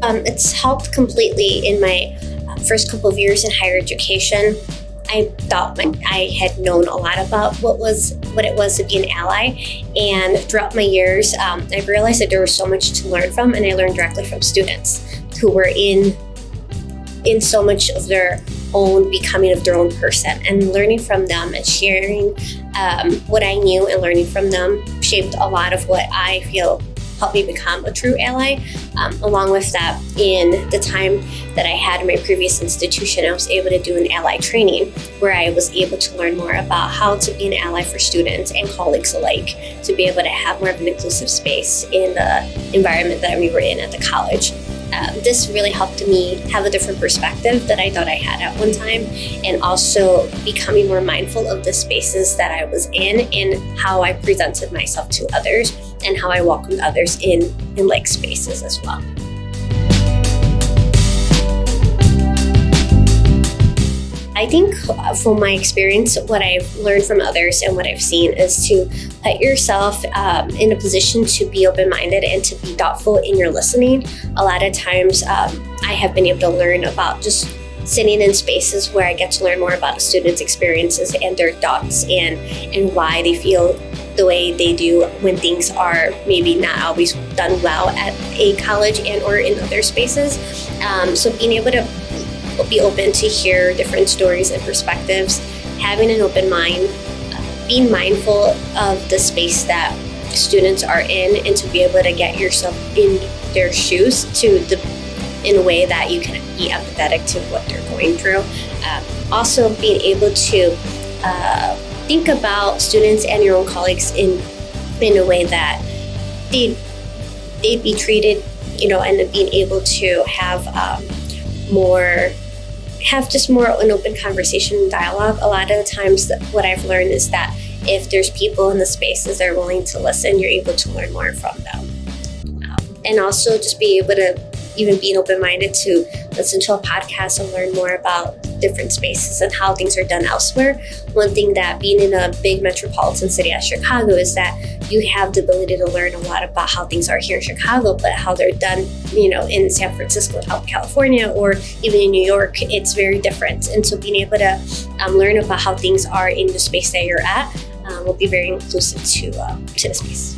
It's helped completely in my first couple of years in higher education. I thought I had known a lot about what it was to be an ally, and throughout my years, I realized that there was so much to learn from, and I learned directly from students who were in so much of their own becoming of their own person, and learning from them and sharing what I knew and learning from them shaped a lot of what I feel helped me become a true ally. Along with that, in the time that I had in my previous institution, I was able to do an ally training where I was able to learn more about how to be an ally for students and colleagues alike, to be able to have more of an inclusive space in the environment that we were in at the college. This really helped me have a different perspective that I thought I had at one time, and also becoming more mindful of the spaces that I was in and how I presented myself to others and how I welcomed others in like spaces as well. I think from my experience, what I've learned from others and what I've seen is to put yourself in a position to be open-minded and to be thoughtful in your listening. A lot of times I have been able to learn about just sitting in spaces where I get to learn more about students' experiences and their thoughts and why they feel the way they do when things are maybe not always done well at a college and or in other spaces. So being able to be open to hear different stories and perspectives, having an open mind, being mindful of the space that students are in, and to be able to get yourself in their shoes in a way that you can be empathetic to what they're going through. Also being able to think about students and your own colleagues in a way that they'd be treated, and being able to have just more an open conversation and dialogue. A lot of the times what I've learned is that if there's people in the spaces that are willing to listen, you're able to learn more from them. And also just be able to even being open-minded to listen to a podcast and learn more about different spaces and how things are done elsewhere. One thing that being in a big metropolitan city as Chicago is that you have the ability to learn a lot about how things are here in Chicago, but how they're done, in San Francisco, out in California, or even in New York, it's very different. And so being able to learn about how things are in the space that you're at will be very inclusive to the space.